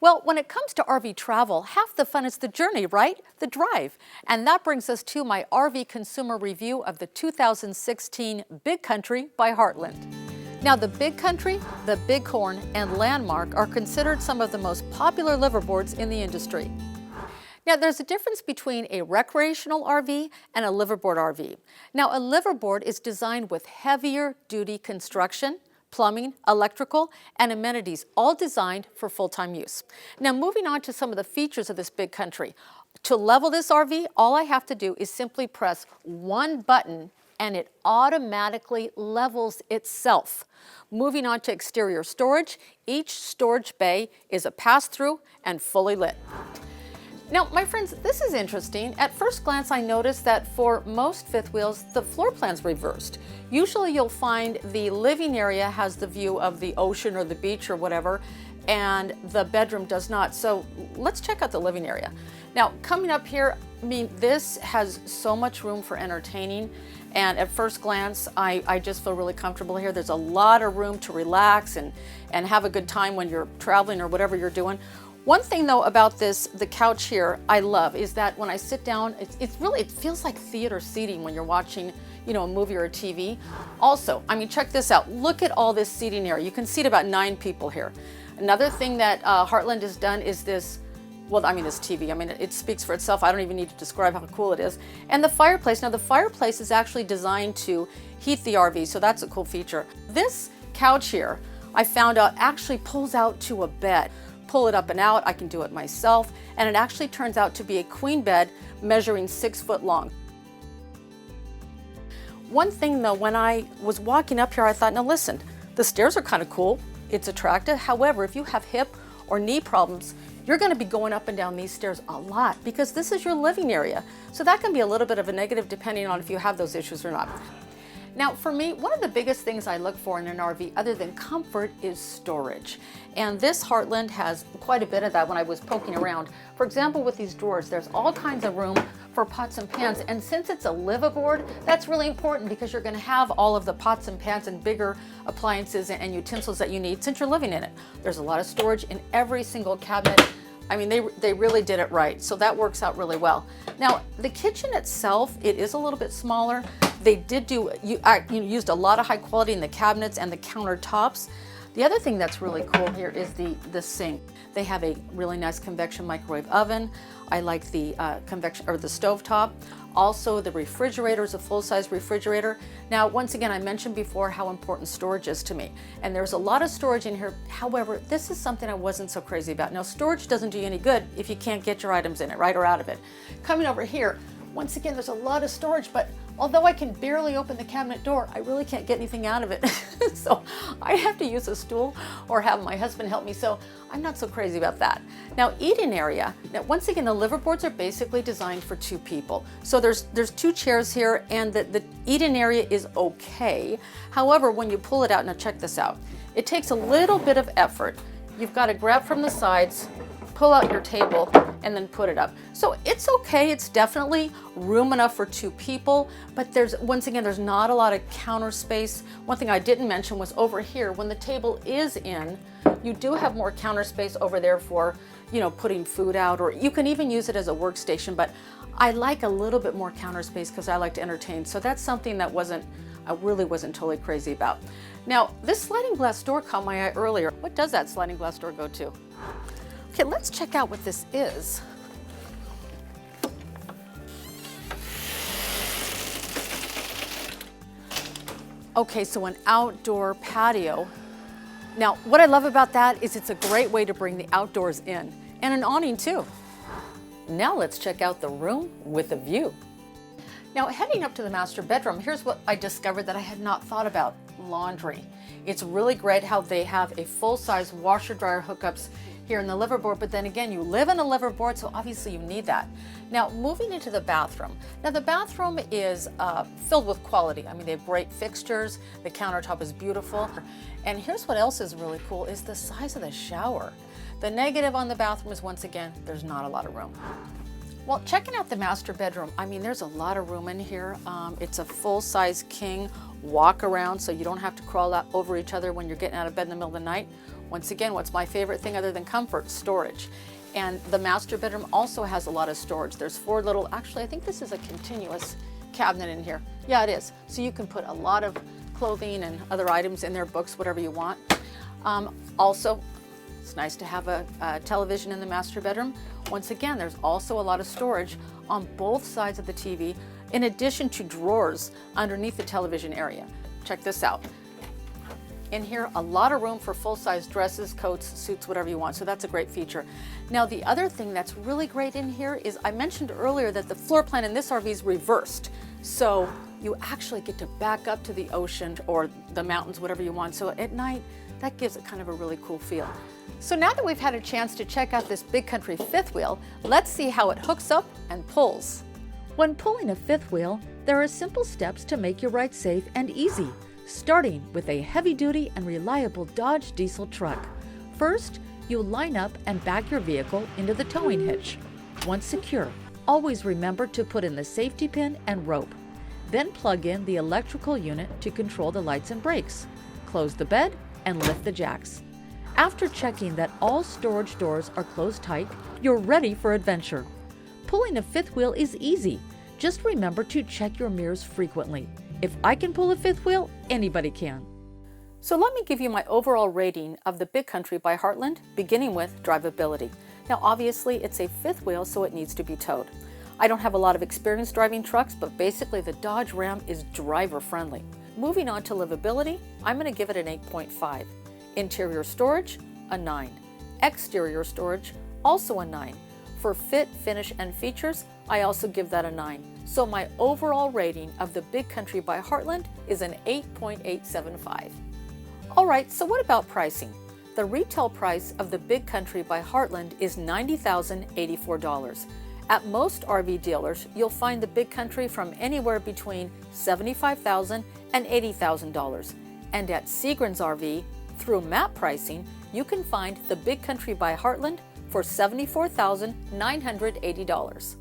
Well, when it comes to RV travel, half the fun is the journey, right? The drive. And that brings us to my RV consumer review of the 2016 Big Country by Heartland. Now, the Big Country, the Bighorn, and Landmark are considered some of the most popular liverboards in the industry. Now, there's a difference between a recreational RV and a liverboard RV. Now, a liverboard is designed with heavier duty construction, plumbing, electrical, and amenities, all designed for full-time use. Now, moving on to some of the features of this Big Country. To level this RV, all I have to do is simply press one button and it automatically levels itself. Moving on to exterior storage, each storage bay is a pass-through and fully lit. Now, my friends, this is interesting. At first glance, I noticed that for most fifth wheels, the floor plan's reversed. Usually you'll find the living area has the view of the ocean or the beach or whatever, and the bedroom does not. So let's check out the living area. Now, coming up here, I mean, this has so much room for entertaining. And at first glance, I just feel really comfortable here. There's a lot of room to relax and have a good time when you're traveling or whatever you're doing. One thing though about the couch here I love is that when I sit down, it feels like theater seating when you're watching, you know, a movie or a TV. Also, I mean, check this out. Look at all this seating area. You can seat about 9 people here. Another thing that Heartland has done is this, well, I mean, this TV. I mean, it speaks for itself. I don't even need to describe how cool it is. And the fireplace. Now, the fireplace is actually designed to heat the RV, so that's a cool feature. This couch here, I found out, actually pulls out to a bed. Pull it up and out, I can do it myself, and it actually turns out to be a queen bed measuring 6 foot long. One thing though, when I was walking up here, I thought, now listen, the stairs are kind of cool, it's attractive. However, if you have hip or knee problems, you're going to be going up and down these stairs a lot because this is your living area. So that can be a little bit of a negative depending on if you have those issues or not. Now, for me, one of the biggest things I look for in an RV other than comfort is storage. And this Heartland has quite a bit of that when I was poking around. For example, with these drawers, there's all kinds of room for pots and pans. And since it's a liveaboard, that's really important because you're going to have all of the pots and pans and bigger appliances and utensils that you need since you're living in it. There's a lot of storage in every single cabinet. I mean, they really did it right. So that works out really well. Now, the kitchen itself, it is a little bit smaller. They did used a lot of high quality in the cabinets and the countertops. The other thing that's really cool here is the sink. They have a really nice convection microwave oven. I like the convection or the stovetop. Also, the refrigerator is a full-size refrigerator. Now, once again, I mentioned before how important storage is to me. And there's a lot of storage in here. However, this is something I wasn't so crazy about. Now, storage doesn't do you any good if you can't get your items in it, right, or out of it. Coming over here, once again, there's a lot of storage, but although I can barely open the cabinet door, I really can't get anything out of it. So I have to use a stool or have my husband help me. So I'm not so crazy about that. Now, eating area. Now, once again, the liverboards are basically designed for 2 people. So there's 2 chairs here and the eating area is okay. However, when you pull it out, now check this out. It takes a little bit of effort. You've got to grab from the sides, pull out your table, and then put it up. So it's okay, it's definitely room enough for 2 people, but once again, there's not a lot of counter space. One thing I didn't mention was over here, when the table is in, you do have more counter space over there for, you know, putting food out, or you can even use it as a workstation, but I like a little bit more counter space because I like to entertain. So that's something that I really wasn't totally crazy about. Now, this sliding glass door caught my eye earlier. What does that sliding glass door go to? Okay, let's check out what this is. Okay, so an outdoor patio. Now, what I love about that is it's a great way to bring the outdoors in, and an awning too. Now let's check out the room with a view. Now, heading up to the master bedroom, here's what I discovered that I had not thought about: laundry. It's really great how they have a full-size washer dryer hookups here in the liverboard, but then again, you live in a liverboard, so obviously you need that. Now, moving into the bathroom. Now, the bathroom is filled with quality. I mean, they have great fixtures, the countertop is beautiful, and here's what else is really cool is the size of the shower. The negative on the bathroom is, once again, there's not a lot of room. Well, checking out the master bedroom, I mean, there's a lot of room in here. It's a full-size king walk around, so you don't have to crawl out over each other when you're getting out of bed in the middle of the night. Once again, what's my favorite thing other than comfort? Storage. And the master bedroom also has a lot of storage. There's 4 little, actually I think this is a continuous cabinet in here. Yeah, it is. So you can put a lot of clothing and other items in there, books, whatever you want. Also, it's nice to have a television in the master bedroom. Once again, there's also a lot of storage on both sides of the TV, in addition to drawers underneath the television area. Check this out. In here, a lot of room for full-size dresses, coats, suits, whatever you want. So that's a great feature. Now, the other thing that's really great in here is I mentioned earlier that the floor plan in this RV is reversed. So you actually get to back up to the ocean or the mountains, whatever you want. So at night, that gives it kind of a really cool feel. So now that we've had a chance to check out this Big Country fifth wheel, let's see how it hooks up and pulls. When pulling a fifth wheel, there are simple steps to make your ride safe and easy, starting with a heavy-duty and reliable Dodge diesel truck. First, you'll line up and back your vehicle into the towing hitch. Once secure, always remember to put in the safety pin and rope. Then plug in the electrical unit to control the lights and brakes. Close the bed and lift the jacks. After checking that all storage doors are closed tight, you're ready for adventure. Pulling a fifth wheel is easy. Just remember to check your mirrors frequently. If I can pull a fifth wheel, anybody can. So let me give you my overall rating of the Big Country by Heartland, beginning with drivability. Now obviously it's a fifth wheel, so it needs to be towed. I don't have a lot of experience driving trucks, but basically the Dodge Ram is driver friendly. Moving on to livability, I'm going to give it an 8.5. Interior storage, a 9. Exterior storage, also a 9. For fit, finish, and features, I also give that a 9. So my overall rating of the Big Country by Heartland is an 8.875. Alright, so what about pricing? The retail price of the Big Country by Heartland is $90,084. At most RV dealers, you'll find the Big Country from anywhere between $75,000 and $80,000. And at Seagram's RV, through map pricing, you can find the Big Country by Heartland for $74,980.